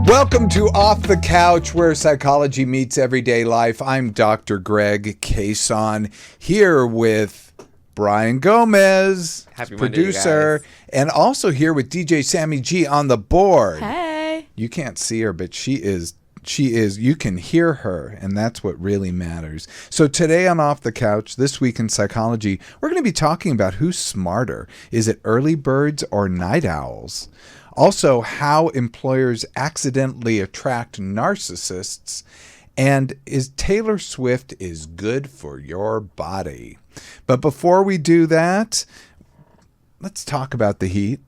Welcome to Off the Couch, where psychology meets everyday life. I'm Dr. Greg Cason, here with Brian Gomez, Happy producer, Monday, and also here with DJ Sammy G on the board. Hey. You can't see her, but she is, you can hear her, and that's what really matters. So today on Off the Couch, this week in psychology, we're going to be talking about who's smarter. Is it early birds or night owls? Also, how employers accidentally attract narcissists, and is Taylor Swift is good for your body. But before we do that, let's talk about the heat.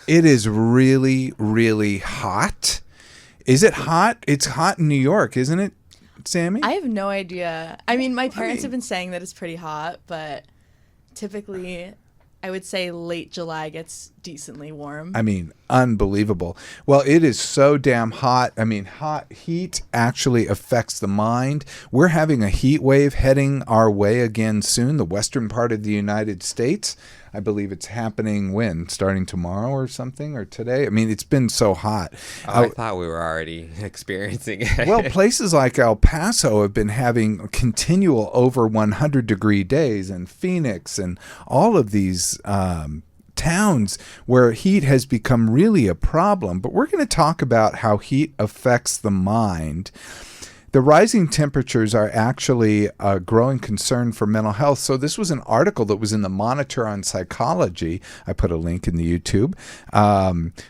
It is really, really hot. Is it hot? It's hot in New York, isn't it, Sammy? I have no idea. I mean, my parents have been saying that it's pretty hot, but typically I would say late July gets decently warm. I mean, unbelievable. Well, it is so damn hot. I mean, heat actually affects the mind. We're having a heat wave heading our way again soon, the western part of the United States. I believe it's happening when? Starting tomorrow or something, or today? I mean, it's been so hot. I thought we were already experiencing it. Well, places like El Paso have been having continual over 100-degree days, and Phoenix and all of these towns where heat has become really a problem. But we're going to talk about how heat affects the mind. The rising temperatures are actually a growing concern for mental health. So this was an article that was in the Monitor on Psychology. I put a link in the YouTube.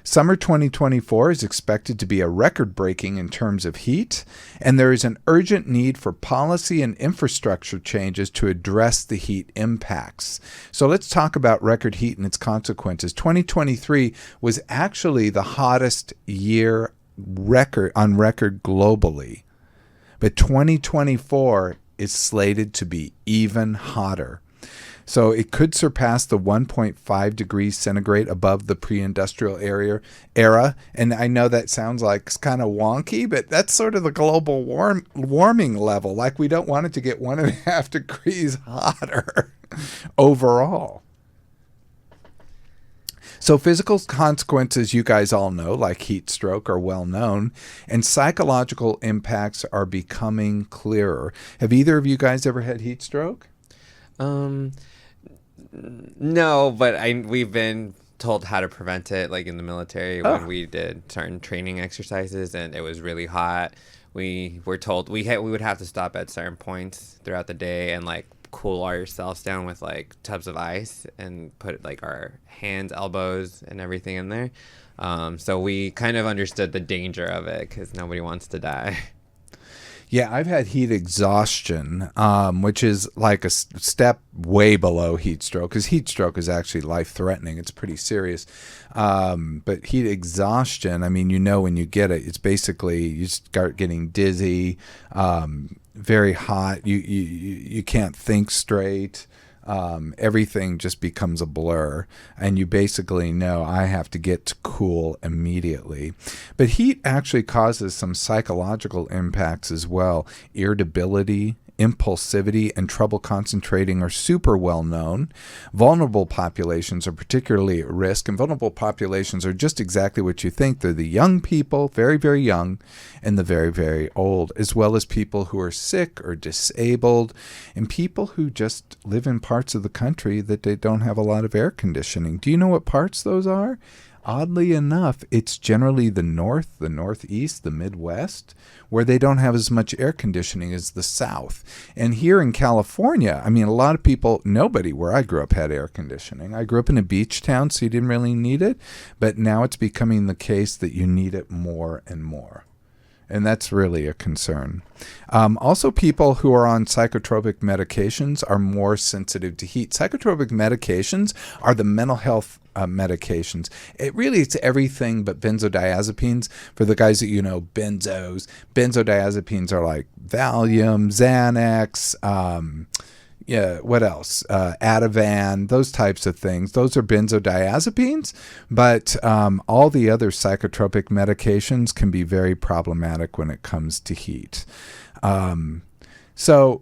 Summer 2024 is expected to be a record-breaking in terms of heat, and there is an urgent need for policy and infrastructure changes to address the heat impacts. So let's talk about record heat and its consequences. 2023 was actually the hottest year on record globally. But 2024 is slated to be even hotter. So it could surpass the 1.5 degrees centigrade above the pre-industrial era. And I know that sounds like it's kind of wonky, but that's sort of the global warming level. Like, we don't want it to get 1.5 degrees hotter overall. So physical consequences, you guys all know, like heat stroke, are well known, and psychological impacts are becoming clearer. Have either of you guys ever had heat stroke? No, but we've been told how to prevent it, like in the military when we did certain training exercises, and it was really hot. We were told we would have to stop at certain points throughout the day and like cool ourselves down with like tubs of ice and put like our hands, elbows, and everything in there. So we kind of understood the danger of it because nobody wants to die. Yeah, I've had heat exhaustion, which is like a step way below heat stroke, because heat stroke is actually life-threatening. It's pretty serious. But heat exhaustion, I mean, when you get it, it's basically you start getting dizzy, very hot. You can't think straight. Everything just becomes a blur, and you basically know I have to get to cool immediately. But heat actually causes some psychological impacts as well. Irritability, impulsivity, and trouble concentrating are super well known. Vulnerable populations are particularly at risk, and vulnerable populations are just exactly what you think. They're the young people, very, very young, and the very, very old, as well as people who are sick or disabled, and people who just live in parts of the country that they don't have a lot of air conditioning. Do you know what parts those are? Oddly enough, it's generally the north, the northeast, the Midwest, where they don't have as much air conditioning as the South. And here in California, I mean, a lot of people, nobody where I grew up had air conditioning. I grew up in a beach town, so you didn't really need it. But now it's becoming the case that you need it more and more. And that's really a concern. Also, people who are on psychotropic medications are more sensitive to heat. Psychotropic medications are the mental health medications. It's everything but benzodiazepines. For the guys that benzodiazepines are like Valium, Xanax, what else? Ativan, those types of things. Those are benzodiazepines, but all the other psychotropic medications can be very problematic when it comes to heat. So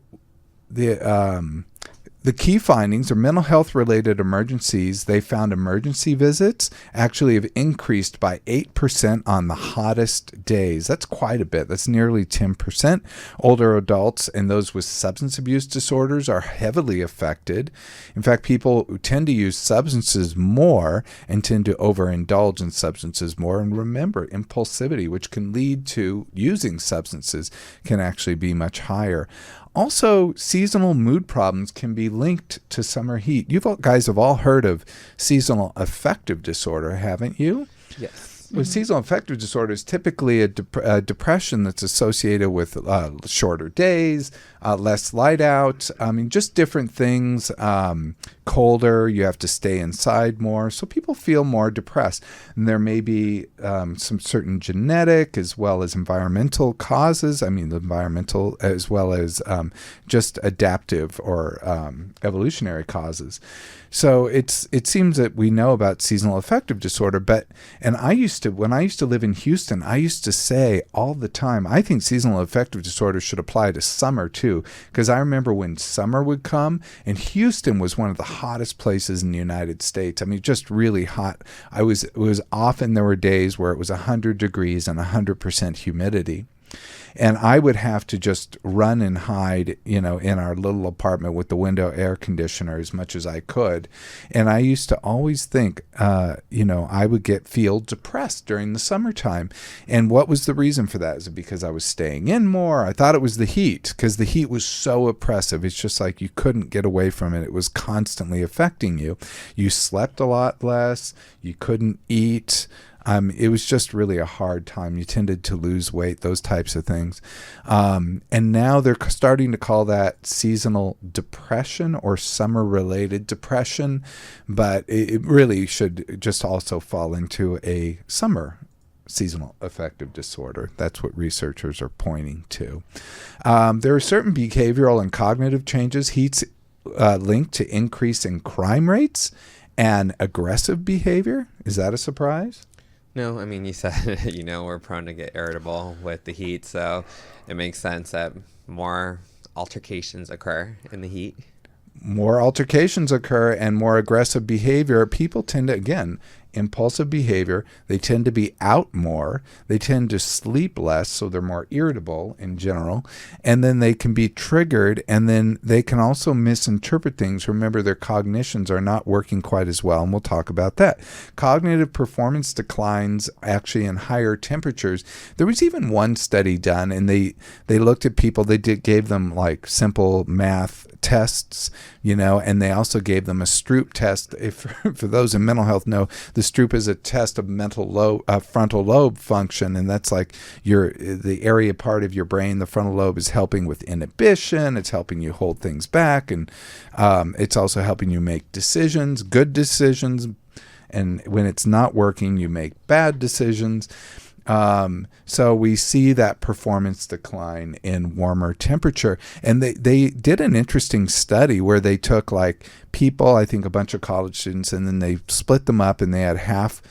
the The key findings are mental health related emergencies. They found emergency visits actually have increased by 8% on the hottest days. That's quite a bit. That's nearly 10%. Older adults and those with substance abuse disorders are heavily affected. In fact, people who tend to use substances more and tend to overindulge in substances more. And remember, impulsivity, which can lead to using substances, can actually be much higher. Also, seasonal mood problems can be linked to summer heat. You guys have all heard of seasonal affective disorder, haven't you? Yes. Well, seasonal affective disorder is typically a depression that's associated with shorter days, less light out. I mean, just different things. Colder, you have to stay inside more. So people feel more depressed. And there may be some certain genetic as well as environmental causes. I mean, the environmental as well as just adaptive or evolutionary causes. So it seems that we know about seasonal affective disorder, when I used to live in Houston, I used to say all the time, I think seasonal affective disorder should apply to summer too, because I remember when summer would come, and Houston was one of the hottest places in the United States. I mean, just really hot. It was often there were days where it was 100 degrees and 100% humidity. And I would have to just run and hide, in our little apartment with the window air conditioner as much as I could. And I used to always think, I would feel depressed during the summertime. And what was the reason for that? Is it because I was staying in more? I thought it was the heat, because the heat was so oppressive. It's just like you couldn't get away from it. It was constantly affecting you. You slept a lot less. You couldn't eat. It was just really a hard time. You tended to lose weight, those types of things. And now they're starting to call that seasonal depression or summer-related depression, but it really should just also fall into a summer seasonal affective disorder. That's what researchers are pointing to. There are certain behavioral and cognitive changes. Heat's linked to increase in crime rates and aggressive behavior. Is that a surprise? No, I mean, you said, we're prone to get irritable with the heat, so it makes sense that more altercations occur in the heat. More altercations occur and more aggressive behavior. People tend to, again, impulsive behavior. They tend to be out more. They tend to sleep less, so they're more irritable in general. And then they can be triggered, and then they can also misinterpret things. Remember, their cognitions are not working quite as well, and we'll talk about that. Cognitive performance declines actually in higher temperatures. There was even one study done, and they looked at people. They gave them like simple math tests, and they also gave them a Stroop test. If for those in mental health know, the Stroop is a test of frontal lobe function, and that's like the area part of your brain. The frontal lobe is helping with inhibition. It's helping you hold things back, and it's also helping you make decisions, good decisions. And when it's not working, you make bad decisions. So we see that performance decline in warmer temperature. And they did an interesting study where they took like people, I think a bunch of college students, and then they split them up, and they had half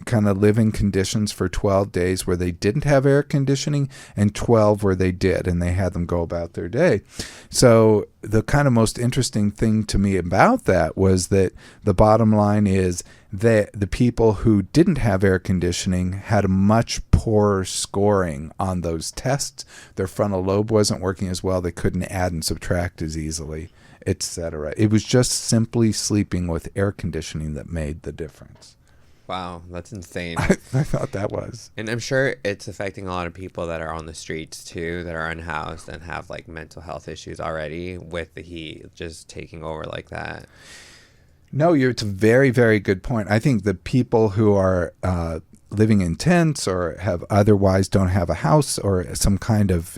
kind of living conditions for 12 days where they didn't have air conditioning and 12 where they did, and they had them go about their day. So the kind of most interesting thing to me about that was that the bottom line is that the people who didn't have air conditioning had a much poorer scoring on those tests. Their frontal lobe wasn't working as well. They couldn't add and subtract as easily, etc. It was just simply sleeping with air conditioning that made the difference. Wow, that's insane. I thought that was. And I'm sure it's affecting a lot of people that are on the streets too, that are unhoused and have like mental health issues already with the heat just taking over like that. No, it's a very, very good point. I think the people who are living in tents or have otherwise don't have a house or some kind of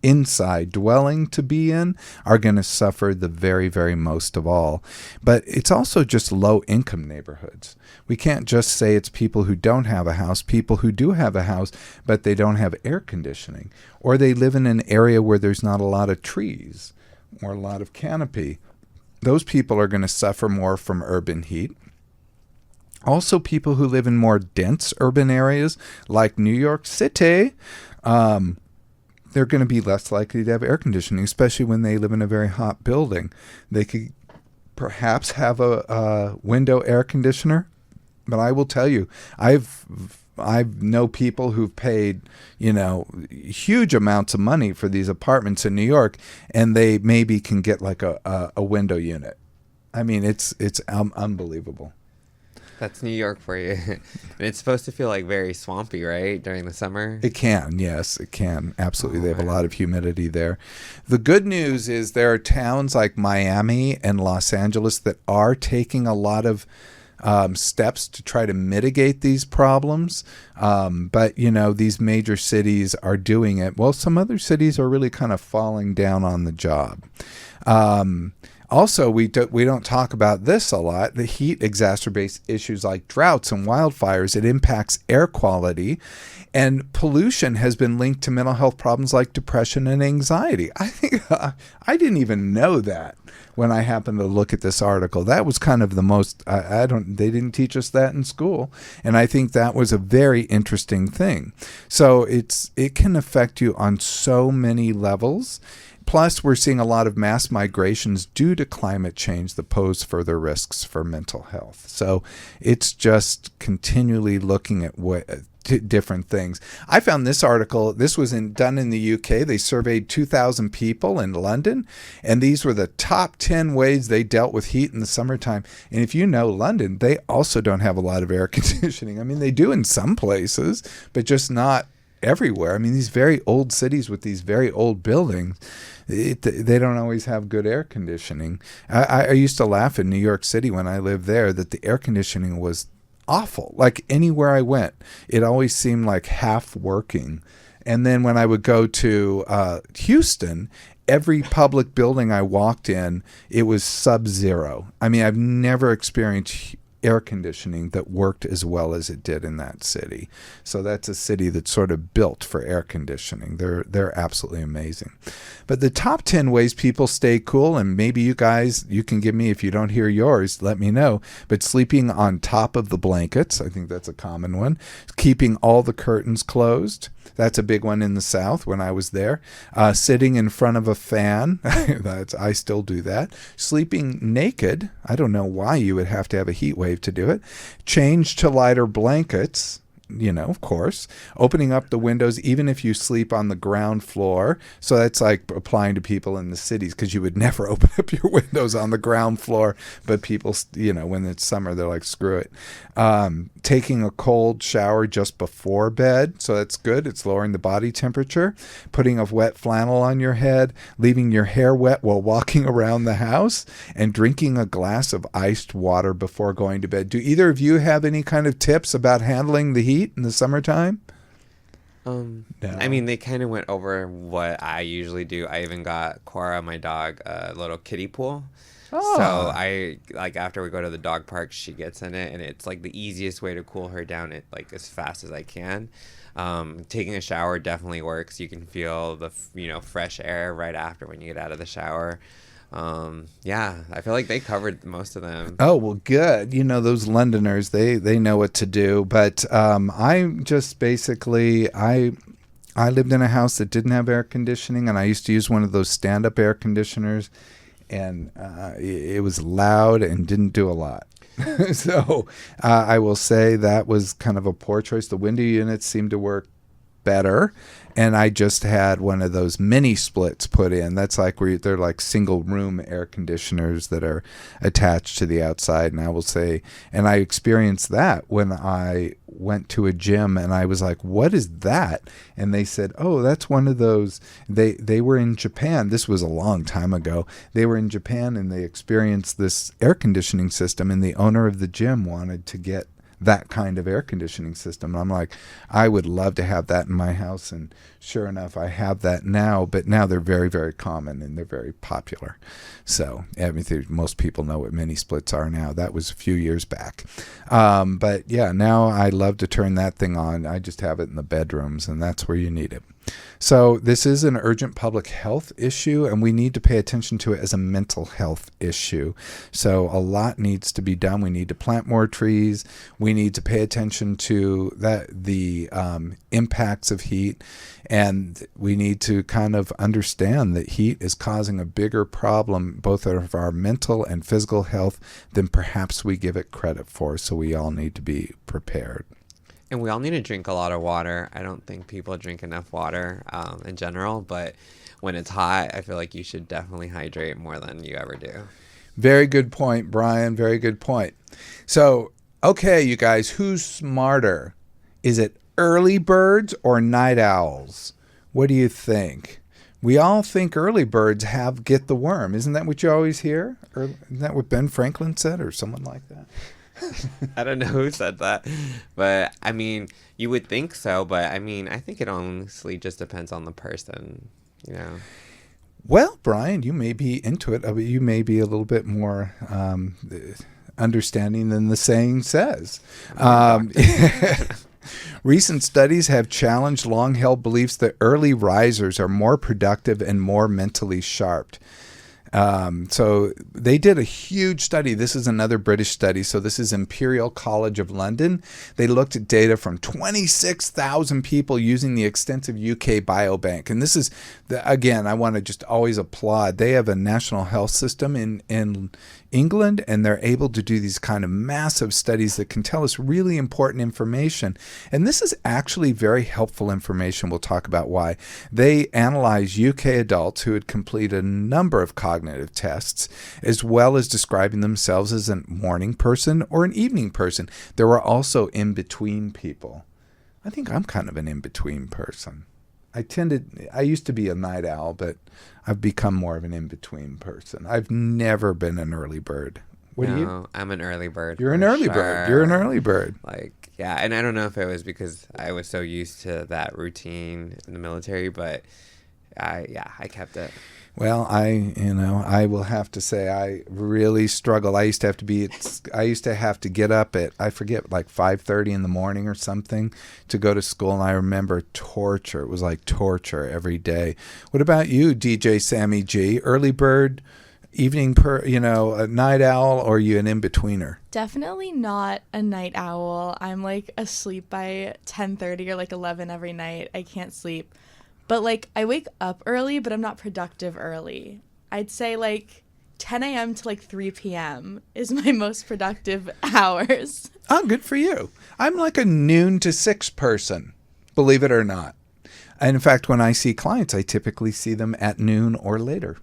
inside dwelling to be in are going to suffer the very, very most of all. But it's also just low income neighborhoods. We can't just say it's people who don't have a house, people who do have a house, but they don't have air conditioning, or they live in an area where there's not a lot of trees or a lot of canopy. Those people are going to suffer more from urban heat. Also, people who live in more dense urban areas like New York City, they're going to be less likely to have air conditioning, especially when they live in a very hot building. They could perhaps have a window air conditioner. But I will tell you, I know people who've paid, huge amounts of money for these apartments in New York, and they maybe can get like a window unit. I mean, it's unbelievable. That's New York for you. And it's supposed to feel like very swampy, right, during the summer? It can, yes, it can. Absolutely. They have a lot of humidity there. The good news is there are towns like Miami and Los Angeles that are taking a lot of steps to try to mitigate these problems. But, these major cities are doing it. Well, some other cities are really kind of falling down on the job. Also, we don't talk about this a lot. The heat exacerbates issues like droughts and wildfires. It impacts air quality, and pollution has been linked to mental health problems like depression and anxiety. I think I didn't even know that when I happened to look at this article. That was kind of the most. They didn't teach us that in school, and I think that was a very interesting thing. So it can affect you on so many levels. Plus, we're seeing a lot of mass migrations due to climate change that pose further risks for mental health. So it's just continually looking at different things. I found this article. This was done in the UK. They surveyed 2,000 people in London, and these were the top 10 ways they dealt with heat in the summertime. And if you know London, they also don't have a lot of air conditioning. I mean, they do in some places, but just not everywhere. I mean, these very old cities with these very old buildings, they don't always have good air conditioning. I used to laugh in New York City when I lived there that the air conditioning was awful. Like anywhere I went, it always seemed like half working. And then when I would go to Houston, every public building I walked in, it was sub-zero. I mean, I've never experienced air conditioning that worked as well as it did in that city. So that's a city that's sort of built for air conditioning. They're absolutely amazing. But the top 10 ways people stay cool, and maybe you guys, you can give me, if you don't hear yours, let me know. But sleeping on top of the blankets, I think that's a common one. Keeping all the curtains closed. That's a big one in the South when I was there. Sitting in front of a fan. I still do that. Sleeping naked. I don't know why you would have to have a heat wave to do it. Change to lighter blankets. Of course, opening up the windows, even if you sleep on the ground floor. So that's like applying to people in the cities, because you would never open up your windows on the ground floor. But people, when it's summer, they're like, screw it. Taking a cold shower just before bed. So that's good. It's lowering the body temperature. Putting a wet flannel on your head, leaving your hair wet while walking around the house, and drinking a glass of iced water before going to bed. Do either of you have any kind of tips about handling the heat in the summertime? No. No. I mean, they kind of went over what I usually do. I even got Cora, my dog, a little kiddie pool. Oh. So I, like, after we go to the dog park, she gets in it, and it's like the easiest way to cool her down as fast as I can. Taking a shower definitely works. You can feel the fresh air right after when you get out of the shower. I feel like they covered most of them. Oh, well, good. Those Londoners, they know what to do. But I just basically, I lived in a house that didn't have air conditioning, and I used to use one of those stand-up air conditioners, and it was loud and didn't do a lot. So I will say that was kind of a poor choice. The window units seemed to work better, and I just had one of those mini splits put in. That's like where they're like single room air conditioners that are attached to the outside. And I will say, and I experienced that when I went to a gym, and I was like, what is that? And they said, oh, that's one of those. They were in Japan. This was a long time ago. They were in Japan, and they experienced this air conditioning system, and the owner of the gym wanted to get that kind of air conditioning system. And I'm like, I would love to have that in my house. And sure enough, I have that now, but now they're very, very common, and they're very popular. So most people know what mini splits are now. That was a few years back. But yeah, now I love to turn that thing on. I just have it in the bedrooms, and that's where you need it. So this is an urgent public health issue, and we need to pay attention to it as a mental health issue. So a lot needs to be done. We need to plant more trees. We need to pay attention to the impacts of heat, and we need to kind of understand that heat is causing a bigger problem, both of our mental and physical health, than perhaps we give it credit for. So we all need to be prepared. And we all need to drink a lot of water. I don't think people drink enough water in general, but when it's hot, I feel like you should definitely hydrate more than you ever do. Very good point, Brian. Very good point. So, okay, you guys, who's smarter? Is it early birds or night owls? What do you think? We all think early birds get the worm. Isn't that what you always hear? Or isn't that what Ben Franklin said or someone like that? I don't know who said that, but I mean, you would think so, but I mean, I think it honestly just depends on the person, you know. Well, Brian, you may be into it. You may be a little bit more understanding than the saying says. Recent studies have challenged long-held beliefs that early risers are more productive and more mentally sharp. So they did a huge study. This is another British study. So this is Imperial College of London. They looked at data from 26,000 people using the extensive UK biobank. And this is, again, I want to just always applaud. They have a national health system in England, and they're able to do these kind of massive studies that can tell us really important information. And this is actually very helpful information. We'll talk about why. They analyzed UK adults who had completed a number of cognitive tests, as well as describing themselves as a morning person or an evening person. There were also in-between people. I think I'm kind of an in-between person. I used to be a night owl, but I've become more of an in-between person. I've never been an early bird. What are you? I'm an early bird. You're an early bird. You're an early bird. Like, yeah, and I don't know if it was because I was so used to that routine in the military, but I kept it. Well, I will have to say I really struggled. I used to have to get up at, I forget, like 5:30 in the morning or something to go to school. And I remember torture. It was like torture every day. What about you, DJ Sammy G? Early bird, evening, a night owl, or are you an in-betweener? Definitely not a night owl. I'm like asleep by 10:30 or like 11 every night. I can't sleep. But, like, I wake up early, but I'm not productive early. I'd say, like, 10 a.m. to, like, 3 p.m. is my most productive hours. Oh, good for you. I'm like a noon to 6 person, believe it or not. And in fact, when I see clients, I typically see them at noon or later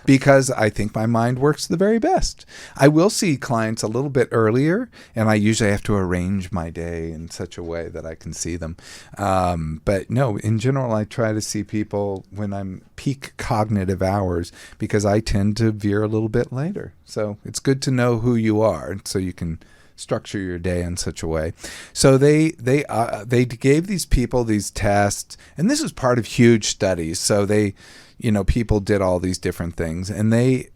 because I think my mind works the very best. I will see clients a little bit earlier, and I usually have to arrange my day in such a way that I can see them. But no, in general, I try to see people when I'm peak cognitive hours because I tend to veer a little bit later. So it's good to know who you are so you can structure your day in such a way. So they gave these people these tests, and this is part of huge studies. So people did all these different things, and they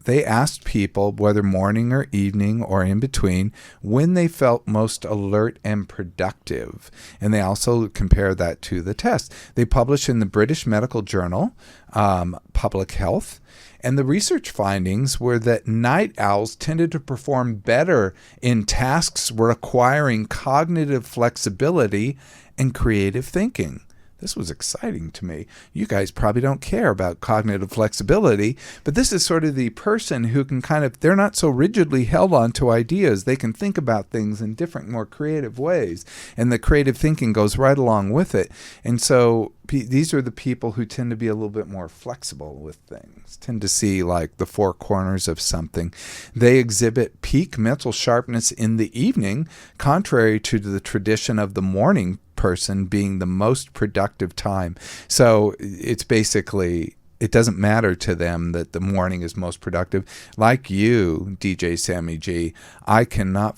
asked people whether morning or evening or in between when they felt most alert and productive. And they also compared that to the test. They published in the British Medical Journal, Public Health. And the research findings were that night owls tended to perform better in tasks requiring cognitive flexibility and creative thinking. This was exciting to me. You guys probably don't care about cognitive flexibility, but this is sort of the person who can they're not so rigidly held onto ideas. They can think about things in different, more creative ways, and the creative thinking goes right along with it. And so these are the people who tend to be a little bit more flexible with things, tend to see like the four corners of something. They exhibit peak mental sharpness in the evening, contrary to the tradition of the morning person being the most productive time. So it's basically, it doesn't matter to them that the morning is most productive. Like you, DJ Sammy G, I'm not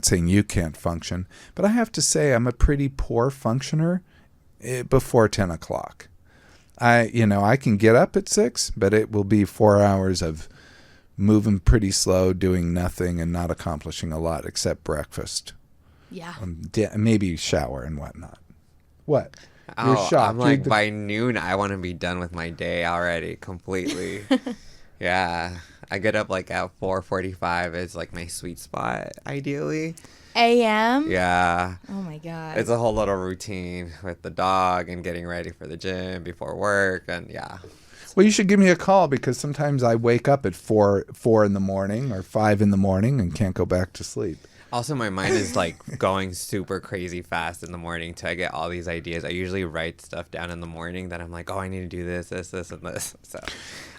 saying you can't function, but I have to say I'm a pretty poor functioner before 10 o'clock. I can get up at 6, but it will be 4 hours of moving pretty slow, doing nothing, and not accomplishing a lot except breakfast. Yeah. Maybe shower and whatnot. What? You're Oh, shocked. I'm like, by noon, I want to be done with my day already completely. Yeah. I get up like at 4:45 is like my sweet spot, ideally. A.M.? Yeah. Oh my God. It's a whole little routine with the dog and getting ready for the gym before work. And yeah. Well, you should give me a call because sometimes I wake up at 4 in the morning or 5 in the morning and can't go back to sleep. Also, my mind is like going super crazy fast in the morning till I get all these ideas. I usually write stuff down in the morning that I'm like, oh, I need to do this, and this. So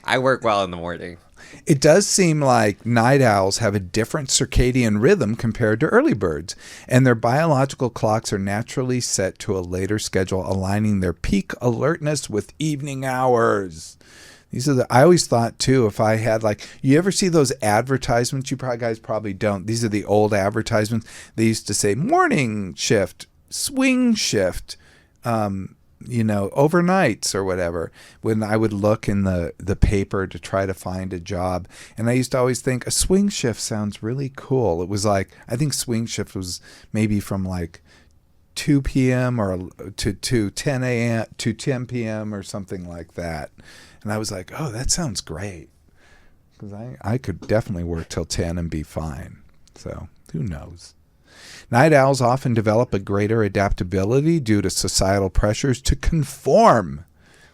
I work well in the morning. It does seem like night owls have a different circadian rhythm compared to early birds, and their biological clocks are naturally set to a later schedule, aligning their peak alertness with evening hours. These are I always thought too, if I had you ever see those advertisements? You guys probably don't. These are the old advertisements. They used to say morning shift, swing shift, overnights or whatever. When I would look in the paper to try to find a job, and I used to always think a swing shift sounds really cool. It was I think swing shift was maybe from 2 p.m. or to 10 a.m. to 10 p.m. or something like that. And I was like, oh, that sounds great. Because I could definitely work till 10 and be fine. So who knows? Night owls often develop a greater adaptability due to societal pressures to conform.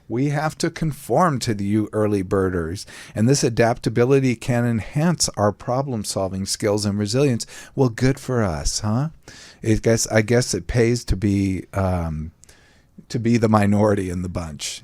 We have to conform to you early birders. And this adaptability can enhance our problem-solving skills and resilience. Well, good for us, huh? I guess it pays to be the minority in the bunch.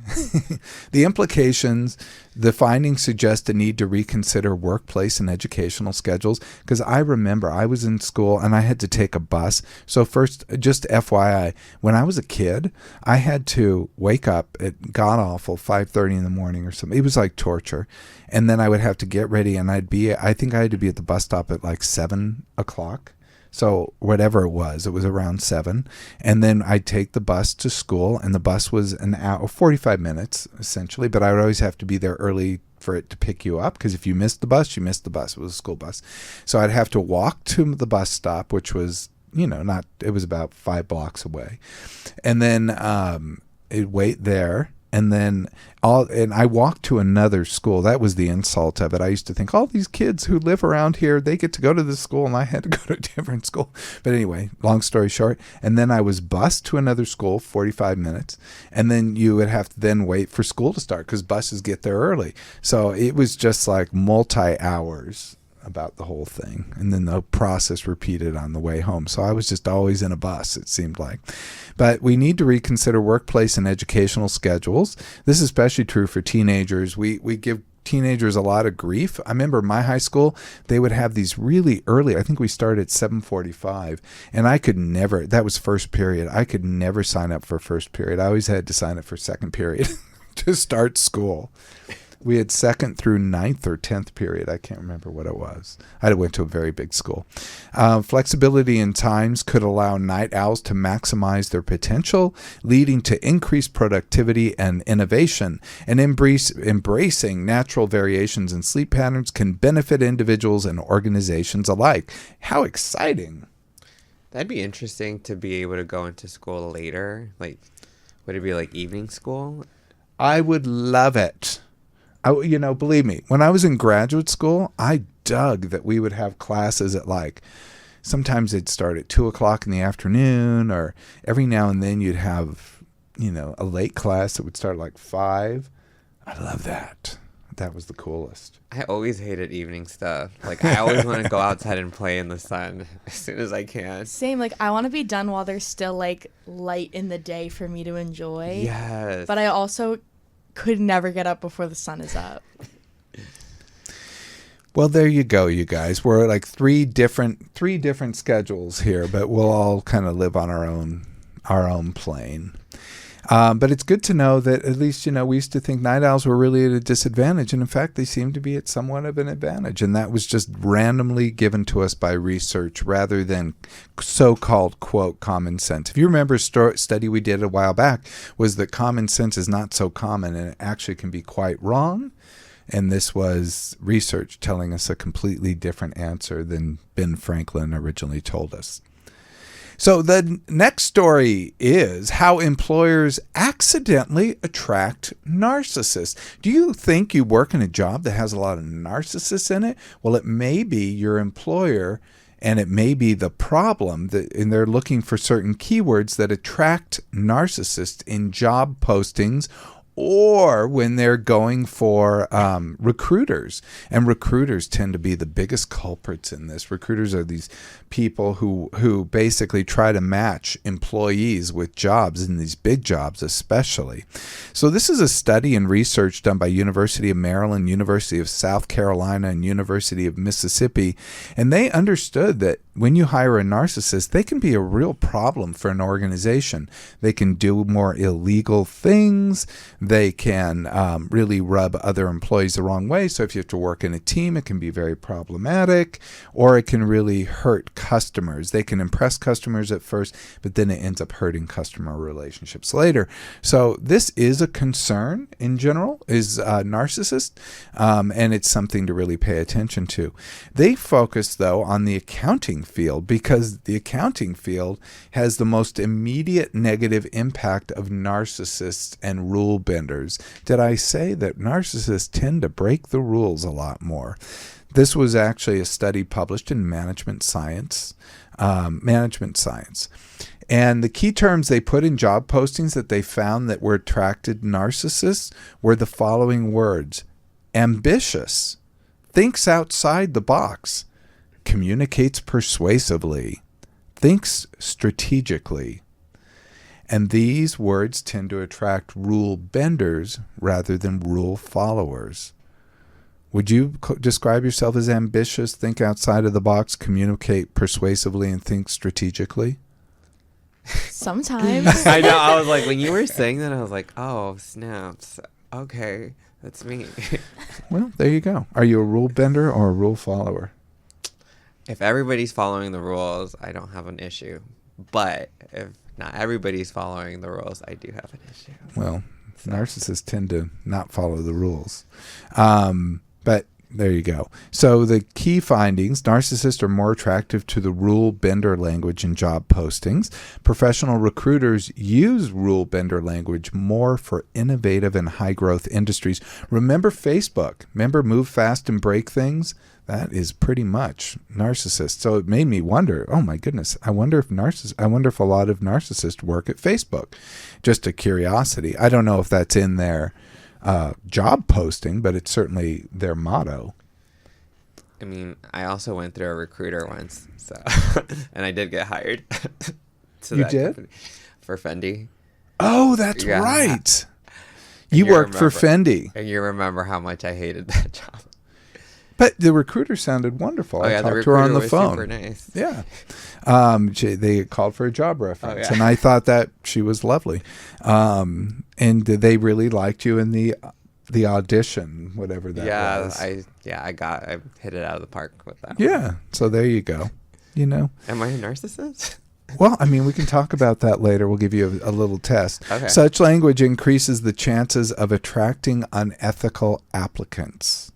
The implications, the findings suggest a need to reconsider workplace and educational schedules. Because I remember I was in school and I had to take a bus. So first, just FYI, when I was a kid, I had to wake up at god-awful 5:30 in the morning or something. It was like torture. And then I would have to get ready and I think I had to be at the bus stop at 7 o'clock. So whatever it was around 7. And then I'd take the bus to school, and the bus was an hour, 45 minutes essentially, but I would always have to be there early for it to pick you up, because if you missed the bus, you missed the bus. It was a school bus. So I'd have to walk to the bus stop, which was, it was about 5 blocks away. And then I'd wait there. And then I walked to another school. That was the insult of it. I used to think, all these kids who live around here, they get to go to this school, and I had to go to a different school. But anyway, long story short. And then I was bused to another school, 45 minutes. And then you would have to then wait for school to start because buses get there early. So it was just multi-hours about the whole thing, and then the process repeated on the way home. So I was just always in a bus, it seemed like. But we need to reconsider workplace and educational schedules. This is especially true for teenagers. We give teenagers a lot of grief. I remember my high school, they would have these really early, I think we started at 7:45, and I could never, that was first period, I could never sign up for first period. I always had to sign up for second period to start school. We had 2nd through 9th or 10th period. I can't remember what it was. I went to a very big school. Flexibility in times could allow night owls to maximize their potential, leading to increased productivity and innovation. And embracing natural variations in sleep patterns can benefit individuals and organizations alike. How exciting! That'd be interesting to be able to go into school later. Would it be evening school? I would love it. Believe me, when I was in graduate school, I dug that we would have classes at sometimes they'd start at 2 o'clock in the afternoon, or every now and then you'd have, a late class that would start at 5. I love that. That was the coolest. I always hated evening stuff. I always want to go outside and play in the sun as soon as I can. Same. I want to be done while there's still light in the day for me to enjoy. Yes. But I also could never get up before the sun is up. Well, there you go, you guys. We're three different schedules here, but we'll all kind of live on our own plane. But it's good to know that at least, we used to think night owls were really at a disadvantage. And in fact, they seem to be at somewhat of an advantage. And that was just randomly given to us by research rather than so-called, quote, common sense. If you remember a study we did a while back, was that common sense is not so common and it actually can be quite wrong. And this was research telling us a completely different answer than Ben Franklin originally told us. So the next story is how employers accidentally attract narcissists. Do you think you work in a job that has a lot of narcissists in it? Well, it may be your employer, and it may be the problem and they're looking for certain keywords that attract narcissists in job postings or when they're going for recruiters. And recruiters tend to be the biggest culprits in this. Recruiters are these people who basically try to match employees with jobs, in these big jobs especially. So this is a study and research done by University of Maryland, University of South Carolina, and University of Mississippi. And they understood that when you hire a narcissist, they can be a real problem for an organization. They can do more illegal things. They can really rub other employees the wrong way. So if you have to work in a team, it can be very problematic, or it can really hurt customers. They can impress customers at first, but then it ends up hurting customer relationships later. So this is a concern in general, is narcissist, and it's something to really pay attention to. They focus, though, on the accounting field because the accounting field has the most immediate negative impact of narcissists and rule benders. Did I say that narcissists tend to break the rules a lot more? This was actually a study published in Management Science. And the key terms they put in job postings that they found that were attracted narcissists were the following words: ambitious, thinks outside the box, communicates persuasively, thinks strategically. And these words tend to attract rule benders rather than rule followers. Would you describe yourself as ambitious, think outside of the box, communicate persuasively, and think strategically? Sometimes. I know. I was like, when you were saying that, I was like, oh, snaps. Okay, that's me. Well, there you go. Are you a rule bender or a rule follower? If everybody's following the rules, I don't have an issue. But if not everybody's following the rules, I do have an issue. Well, narcissists tend to not follow the rules. But there you go. So the key findings: narcissists are more attractive to the rule bender language in job postings. Professional recruiters use rule bender language more for innovative and high growth industries. Remember Facebook? Remember move fast and break things? That is pretty much narcissists. So it made me wonder, oh my goodness, I wonder if a lot of narcissists work at Facebook. Just a curiosity. I don't know if that's in their job posting, but it's certainly their motto. I mean, I also went through a recruiter once, so and I did get hired. You did? Company, for Fendi. Oh, that's right. You worked for Fendi. And you remember how much I hated that job. But the recruiter sounded wonderful. Oh, yeah, I talked to her on the phone. Super nice. Yeah. They called for a job reference, Oh, yeah. and I thought that she was lovely. And they really liked you in the audition, whatever that was. I hit it out of the park with that. Yeah. So there you go. You know. Am I a narcissist? Well, I mean, we can talk about that later. We'll give you a little test. Okay. Such language increases the chances of attracting unethical applicants.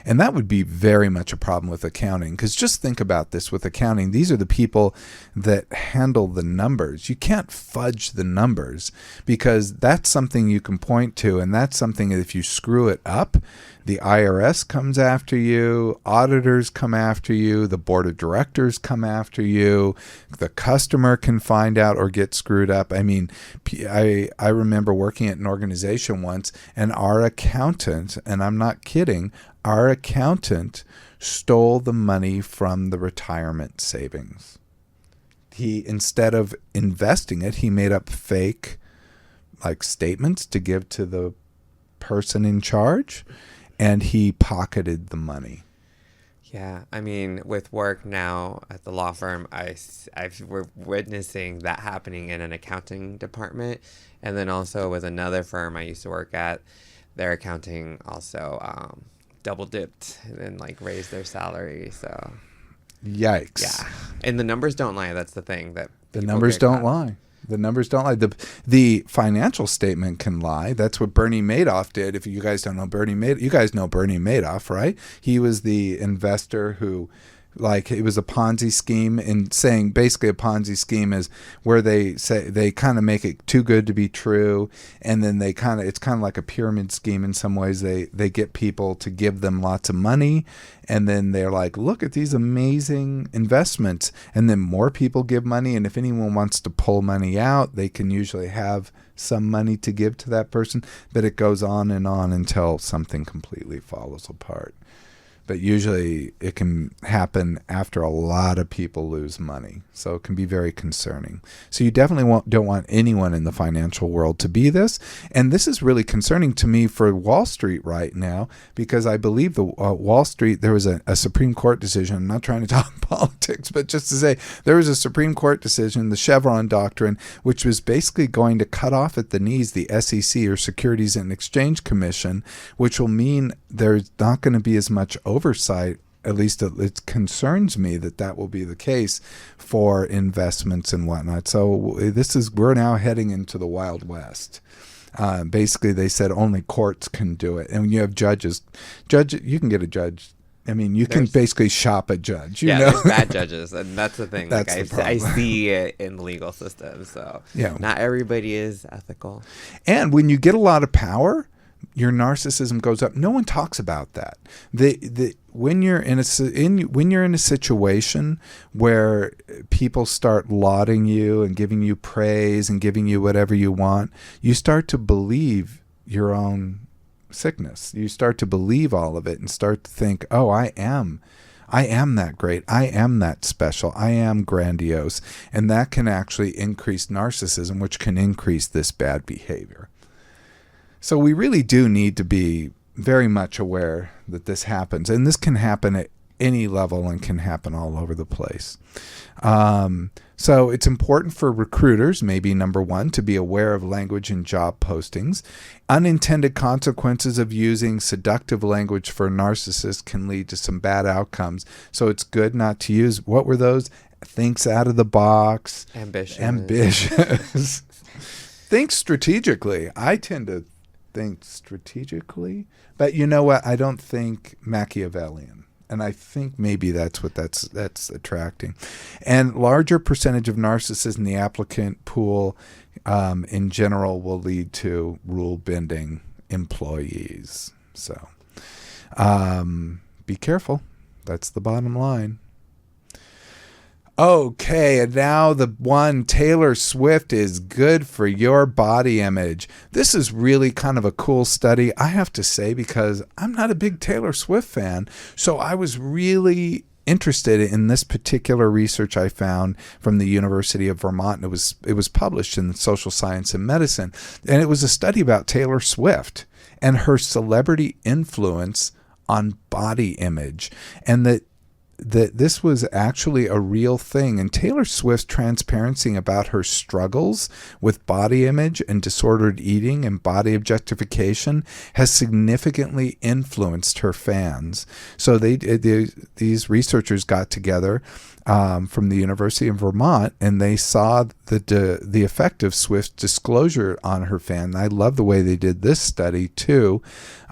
And that would be very much a problem with accounting, because just think about this with accounting. These are the people that handle the numbers. You can't fudge the numbers, because that's something you can point to, and that's something that if you screw it up, the IRS comes after you, auditors come after you, the board of directors come after you, the customer can find out or get screwed up. I mean, I remember working at an organization once, and our accountant, and I'm not kidding, our accountant stole the money from the retirement savings. He, instead of investing it, he made up fake statements to give to the person in charge, and he pocketed the money. Yeah, I mean, with work now at the law firm, we're witnessing that happening in an accounting department, and then also with another firm I used to work at, their accounting also double dipped and raised their salary. So, yikes! Yeah, and the numbers don't lie. That's the thing that the numbers don't lie. The numbers don't lie. The financial statement can lie. That's what Bernie Madoff did. If you guys don't know Bernie Madoff, you guys know Bernie Madoff, right? He was the investor who like it was a Ponzi scheme, and saying basically a Ponzi scheme is where they say they kind of make it too good to be true, and then it's kind of like a pyramid scheme in some ways. They get people to give them lots of money, and then they're like, look at these amazing investments, and then more people give money, and if anyone wants to pull money out, they can usually have some money to give to that person, but it goes on and on until something completely falls apart. But usually it can happen after a lot of people lose money. So it can be very concerning. So you definitely don't want anyone in the financial world to be this. And this is really concerning to me for Wall Street right now, because I believe the Wall Street, there was a Supreme Court decision. I'm not trying to talk politics, but just to say there was a Supreme Court decision, the Chevron doctrine, which was basically going to cut off at the knees the SEC, or Securities and Exchange Commission, which will mean there's not going to be as much oversight. At least it concerns me that will be the case for investments and whatnot. So we're now heading into the Wild West. Basically, they said only courts can do it. And when you have judges, you can get a judge. I mean, can basically shop a judge. You know? There's bad judges, and that's the thing. That's like, the problem. I see it in the legal system. So not everybody is ethical. And when you get a lot of power, your narcissism goes up. No one talks about that. When you're in a situation where people start lauding you and giving you praise and giving you whatever you want, you start to believe your own sickness. You start to believe all of it and start to think, oh, I am that great. I am that special. I am grandiose. And that can actually increase narcissism, which can increase this bad behavior. So we really do need to be very much aware that this happens. And this can happen at any level and can happen all over the place. So it's important for recruiters, maybe number one, to be aware of language in job postings. Unintended consequences of using seductive language for narcissists can lead to some bad outcomes. So it's good not to use, what were those? Thinks out of the box. Ambitious. Think strategically. I tend to think strategically, but you know what? I don't think Machiavellian. And I think maybe that's what that's attracting. And larger percentage of narcissists in the applicant pool in general will lead to rule-bending employees. So be careful. That's the bottom line. Okay, and now the one, Taylor Swift is good for your body image. This is really kind of a cool study, I have to say, because I'm not a big Taylor Swift fan. So I was really interested in this particular research I found from the University of Vermont. It was published in Social Science and Medicine. And it was a study about Taylor Swift and her celebrity influence on body image. And that this was actually a real thing. And Taylor Swift's transparency about her struggles with body image and disordered eating and body objectification has significantly influenced her fans. So these researchers got together from the University of Vermont, and they saw the effect of Swift's disclosure on her fan. I love the way they did this study too.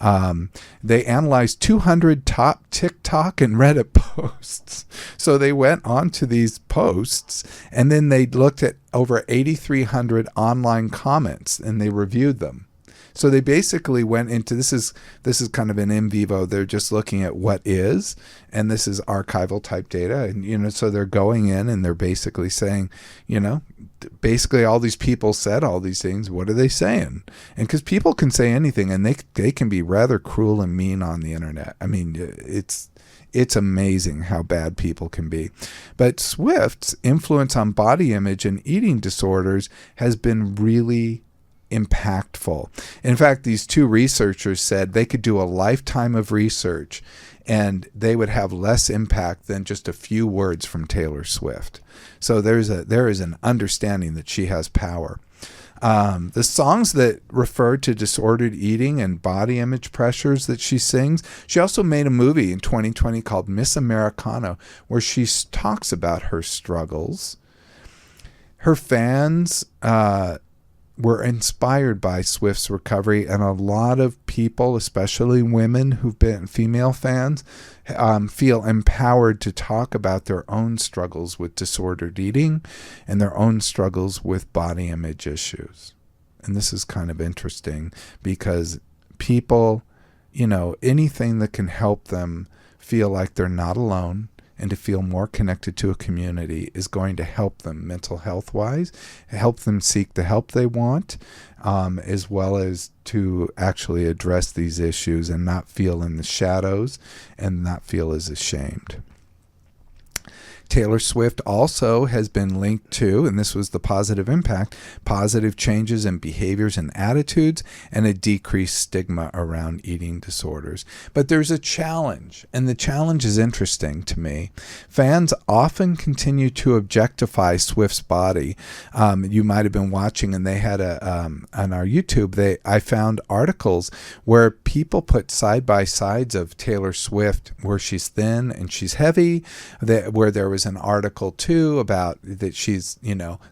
They analyzed 200 top TikTok and Reddit posts. So they went onto these posts, and then they looked at over 8,300 online comments, and they reviewed them. So they basically went into, this is kind of an in vivo. They're just looking at what is, and this is archival type data. And, so they're going in and they're basically saying, basically all these people said all these things. What are they saying? And because people can say anything, and they can be rather cruel and mean on the internet. I mean, it's amazing how bad people can be. But Swift's influence on body image and eating disorders has been really impactful. In fact, these two researchers said they could do a lifetime of research and they would have less impact than just a few words from Taylor Swift. So there is an understanding that she has power. The songs that refer to disordered eating and body image pressures that she sings, she also made a movie in 2020 called Miss Americano, where she talks about her struggles. Her fans were inspired by Swift's recovery, and a lot of people, especially women who've been female fans, feel empowered to talk about their own struggles with disordered eating and their own struggles with body image issues. And this is kind of interesting because people, anything that can help them feel like they're not alone and to feel more connected to a community is going to help them mental health wise, help them seek the help they want, as well as to actually address these issues and not feel in the shadows and not feel as ashamed. Taylor Swift also has been linked to, and this was the positive impact, positive changes in behaviors and attitudes and a decreased stigma around eating disorders. But there's a challenge, and the challenge is interesting to me. Fans often continue to objectify Swift's body. You might have been watching, and they had on our YouTube, I found articles where people put side by sides of Taylor Swift where she's thin and she's heavy, where there was an article too about that she's,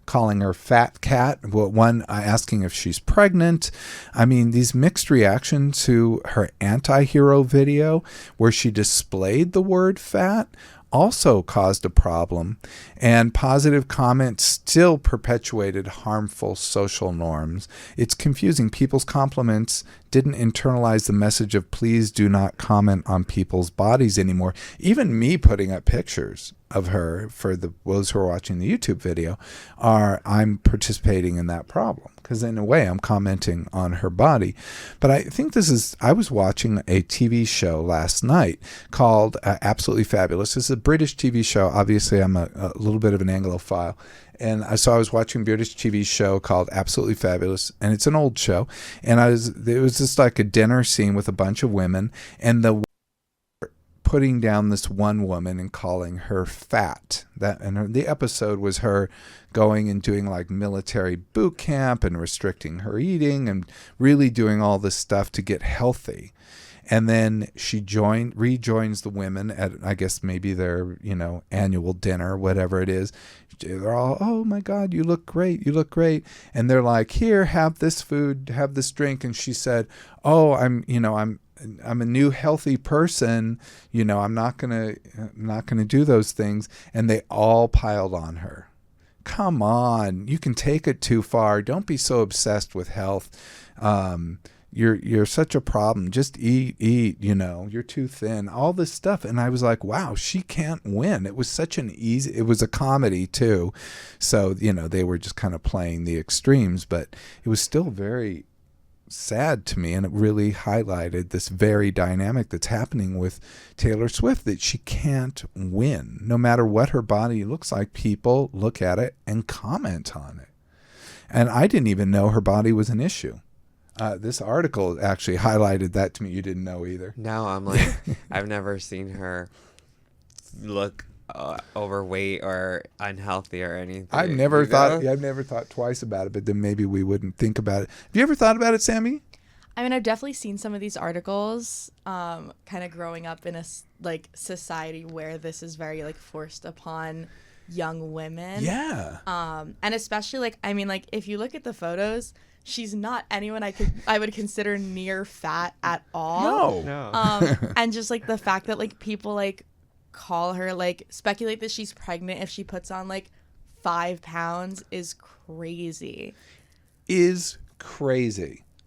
calling her fat cat, one asking if she's pregnant. I mean, these mixed reactions to her anti-hero video where she displayed the word fat also caused a problem, and positive comments still perpetuated harmful social norms. It's confusing. People's compliments didn't internalize the message of please do not comment on people's bodies anymore. Even me putting up pictures of her for those who are watching the YouTube video, I'm participating in that problem because in a way I'm commenting on her body. But I think I was watching a TV show last night called Absolutely Fabulous. It's a British TV show. Obviously I'm a little bit of an Anglophile. And I was watching a British TV show called Absolutely Fabulous, and it's an old show. And it was just like a dinner scene with a bunch of women, and putting down this one woman and calling her fat. The episode was her going and doing like military boot camp and restricting her eating and really doing all this stuff to get healthy. And then she rejoins the women at, I guess, maybe their, annual dinner, whatever it is. They're all, oh my God, you look great. You look great. And they're like, here, have this food, have this drink. And she said, oh, I'm a new healthy person. I'm not going to do those things. And they all piled on her. Come on, you can take it too far. Don't be so obsessed with health. You're such a problem. Just eat, you're too thin, all this stuff. And I was like, wow, she can't win. It was it was a comedy too. So, they were just kind of playing the extremes, but it was still very sad to me. And it really highlighted this very dynamic that's happening with Taylor Swift, that she can't win. No matter what her body looks like, people look at it and comment on it. And I didn't even know her body was an issue. This article actually highlighted that to me. You didn't know either. No, I'm like, I've never seen her look overweight or unhealthy or anything. I've never thought twice about it, but then maybe we wouldn't think about it. Have you ever thought about it, Sammy? I mean, I've definitely seen some of these articles, kind of growing up in a society where this is very forced upon young women. Yeah. And especially if you look at the photos, she's not anyone I would consider near fat at all. No. And just the fact that people call her, speculate that she's pregnant if she puts on 5 pounds is crazy.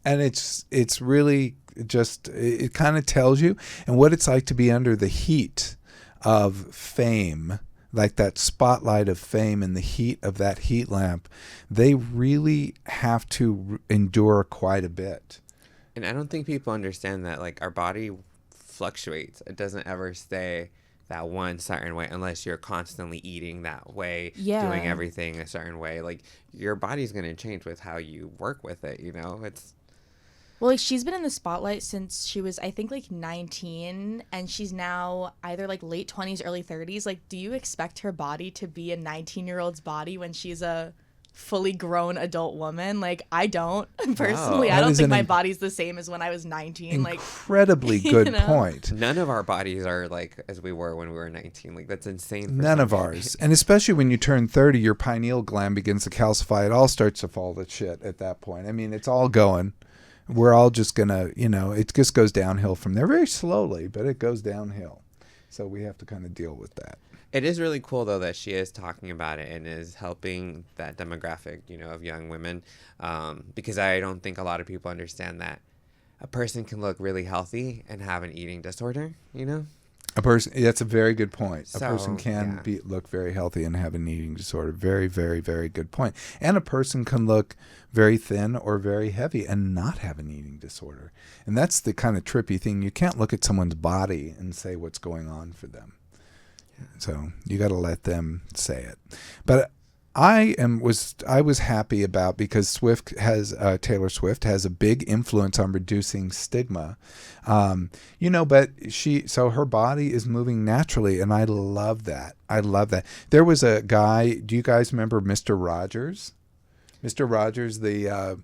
And it's really just, it kind of tells you and what it's like to be under the heat of fame, like that spotlight of fame and the heat of that heat lamp. They really have to endure quite a bit. And I don't think people understand that our body fluctuates. It doesn't ever stay that one certain way unless you're constantly eating that way, doing everything a certain way. Your body's going to change with how you work with it, it's... Well, she's been in the spotlight since she was, I think, 19, and she's now either late 20s, early 30s. Do you expect her body to be a 19-year-old's body when she's a fully grown adult woman? I don't. Personally, I don't think my body's the same as when I was 19. Incredibly good point. None of our bodies are as we were when we were 19. That's insane. None of ours. And especially when you turn 30, your pineal gland begins to calcify. It all starts to fall to shit at that point. I mean, it's all going. we're all just gonna, it just goes downhill from there very slowly, but it goes downhill. So we have to kind of deal with that. It is really cool, though, that she is talking about it and is helping that demographic, of young women, because I don't think a lot of people understand that a person can look really healthy and have an eating disorder, A person, that's a very good point. So, a person can yeah. look very healthy and have an eating disorder. Very, very, very good point. And a person can look very thin or very heavy and not have an eating disorder. And that's the kind of trippy thing. You can't look at someone's body and say what's going on for them. So you got to let them say it. But I was happy about, because Taylor Swift has a big influence on reducing stigma, but so her body is moving naturally, and I love that. There was a guy. Do you guys remember Mr. Rogers? Mr. Rogers, the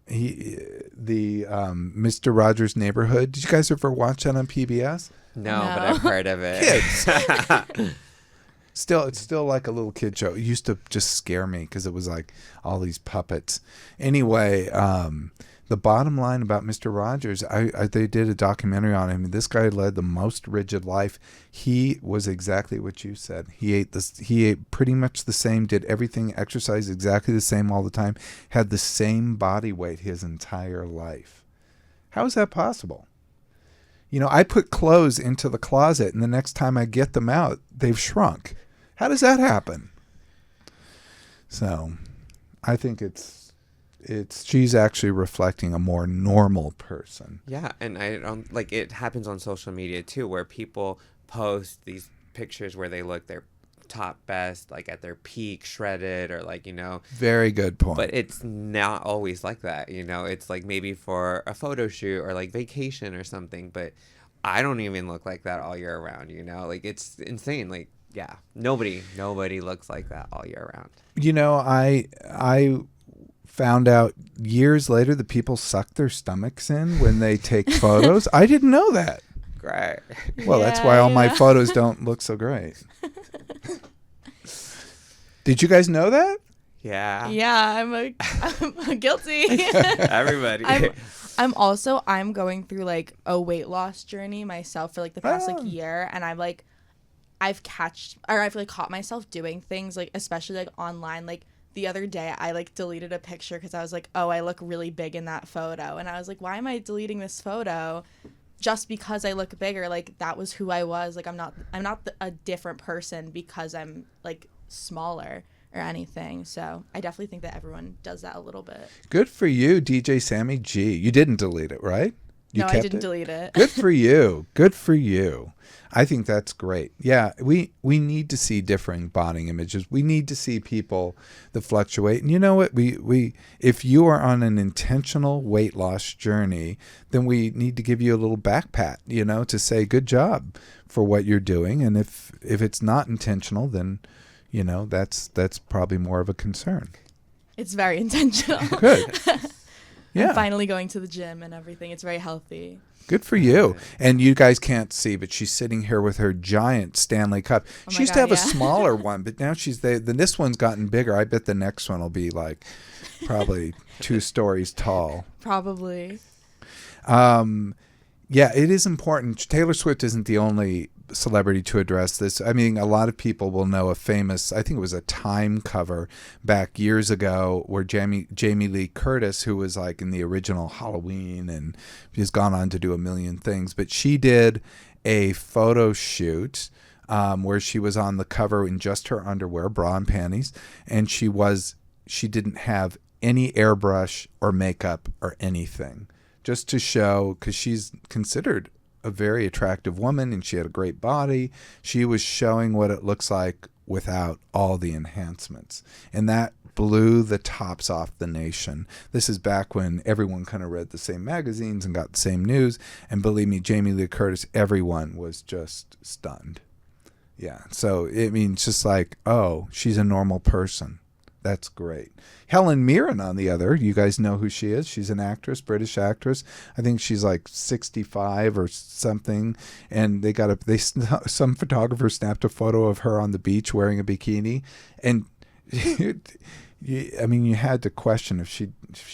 Mr. Rogers Neighborhood. Did you guys ever watch that on PBS? No, but I've heard of it. Kids. It's still like a little kid show. It used to just scare me because it was like all these puppets. Anyway, the bottom line about Mr. Rogers, they did a documentary on him. This guy led the most rigid life. He was exactly what you said. He ate pretty much the same, did everything, exercised exactly the same all the time, had the same body weight his entire life. How is that possible? I put clothes into the closet, and the next time I get them out, they've shrunk. How does that happen? So I think she's actually reflecting a more normal person. Yeah, and I don't it happens on social media too, where people post these pictures where they look their top best, like at their peak, shredded, or Very good point. But it's not always like that, It's like maybe for a photo shoot or like vacation or something, but I don't even look like that all year around, It's insane. Yeah, nobody looks like that all year round. I found out years later that people suck their stomachs in when they take photos. I didn't know that. Great. Well, that's why all my photos don't look so great. Did you guys know that? Yeah. Yeah, I'm guilty. Everybody. I'm going through like a weight loss journey myself for like the past year, and I've caught myself doing things like, especially like online. Like the other day I like deleted a picture because I was like, oh, I look really big in that photo, and I was like, why am I deleting this photo? Just because I look bigger. Like that was who I was. Like I'm not a different person because I'm like smaller or anything. So I definitely think that everyone does that a little bit. Good for you, DJ Sammy G. You didn't delete it, right? No, I didn't delete it. Good for you. Good for you. I think that's great. Yeah, we need to see differing body images. We need to see people that fluctuate. And you know what? We if you are on an intentional weight loss journey, then we need to give you a little back pat, to say good job for what you're doing. And if it's not intentional, then that's probably more of a concern. It's very intentional. Good. Yeah. I'm finally going to the gym and everything. It's very healthy. Good for you. And you guys can't see, but she's sitting here with her giant Stanley Cup. She used to have a smaller one, but now this one's gotten bigger. I bet the next one will be like probably 2 stories tall. Probably. Yeah, it is important. Taylor Swift isn't the only celebrity to address this. I mean, a lot of people will know a famous, I think it was a Time cover back years ago, where Jamie Lee Curtis, who was like in the original Halloween and has gone on to do a million things, but she did a photo shoot where she was on the cover in just her underwear, bra and panties, and she didn't have any airbrush or makeup or anything, just to show, because she's considered a very attractive woman and she had a great body. She was showing what it looks like without all the enhancements. And that blew the tops off the nation. This is back when everyone kind of read the same magazines and got the same news. And believe me, Jamie Lee Curtis, everyone was just stunned. Yeah. So, it's just like, oh, she's a normal person. That's great. Helen Mirren, on the other, you guys know who she is. She's an actress, British actress. I think she's like 65 or something. And some photographer snapped a photo of her on the beach wearing a bikini. And I mean, you had to question if she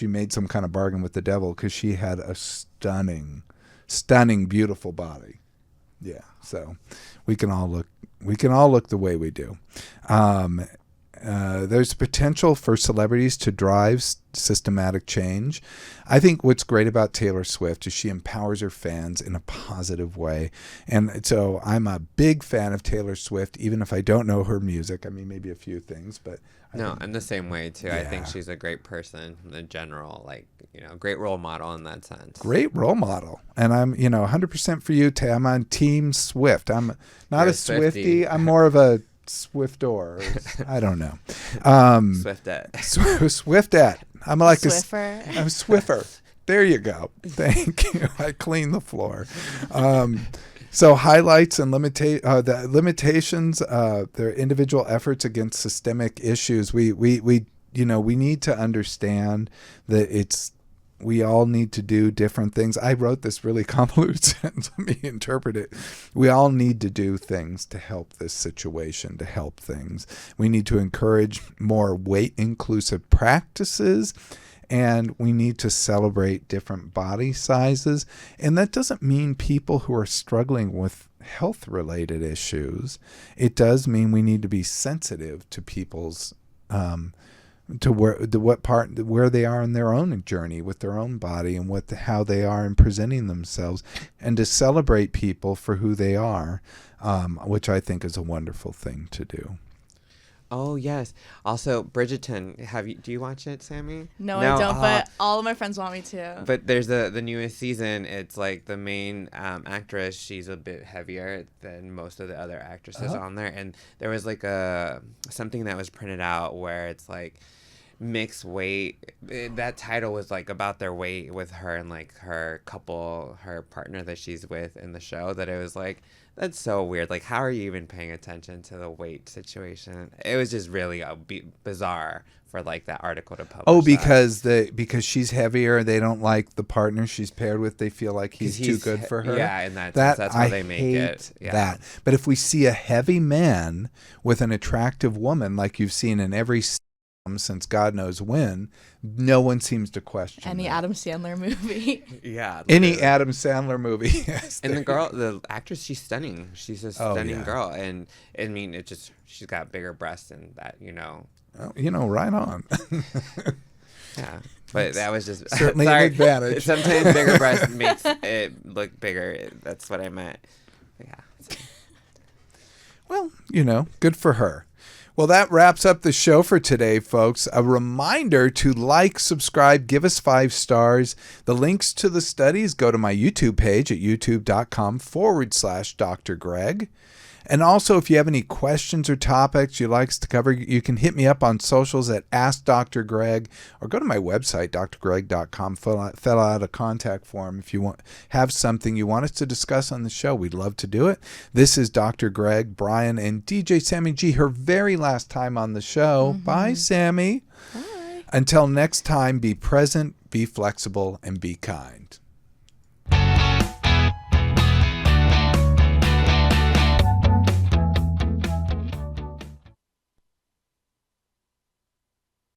made some kind of bargain with the devil, because she had a stunning, beautiful body. Yeah, so we can all look the way we do. There's potential for celebrities to drive systematic change. I think what's great about Taylor Swift is she empowers her fans in a positive way. And so I'm a big fan of Taylor Swift, even if I don't know her music. I mean, maybe a few things, but I'm the same way too. Yeah. I think she's a great person in general, like, great role model in that sense. Great role model. And I'm, 100% for you, Tay. I'm on Team Swift. I'm not You're a Swiftie. I'm more of a Swiftor. I don't know. Swiftette. Swiftette. I'm like Swiffer. I'm Swiffer. There you go. Thank you. I clean the floor. So highlights and the limitations, their individual efforts against systemic issues. We need to understand that we all need to do different things. I wrote this really convoluted sentence. Let me interpret it. We all need to do things to help this situation, to help things. We need to encourage more weight-inclusive practices, and we need to celebrate different body sizes. And that doesn't mean people who are struggling with health-related issues. It does mean we need to be sensitive to people's where they are in their own journey with their own body, and how they are in presenting themselves, and to celebrate people for who they are, which I think is a wonderful thing to do. Oh yes. Also, Bridgerton. Do you watch it, Sammy? No, I don't. But all of my friends want me to. But there's the newest season. It's like the main actress. She's a bit heavier than most of the other actresses on there. And there was like something that was printed out where it's like mixed weight. That title was like about their weight with her and like her partner that she's with in the show. That it was like, that's so weird. Like, how are you even paying attention to the weight situation? It was just really bizarre for like that article to publish. Oh, because she's heavier, they don't like the partner she's paired with. They feel like he's too good for her. Yeah, in that sense, that's how they make it. Yeah. That. But if we see a heavy man with an attractive woman, like you've seen in every since God knows when, no one seems to question any that. Adam Sandler movie. Yeah, any Adam Sandler movie. Yes, and the actress, she's stunning. She's a stunning girl, and I mean, she's got bigger breasts and that, Oh, right on. Yeah, but that was just certainly an advantage. Sometimes bigger breasts makes it look bigger. That's what I meant. Yeah. Well, good for her. Well, that wraps up the show for today, folks. A reminder to like, subscribe, give us 5 stars. The links to the studies, go to my YouTube page at youtube.com/Dr. Greg. And also, if you have any questions or topics you'd like us to cover, you can hit me up on socials at Ask Dr. Greg, or go to my website, drgreg.com, fill out a contact form if you have something you want us to discuss on the show. We'd love to do it. This is Dr. Greg, Brian, and DJ Sammy G, her very last time on the show. Mm-hmm. Bye, Sammy. Bye. Until next time, be present, be flexible, and be kind.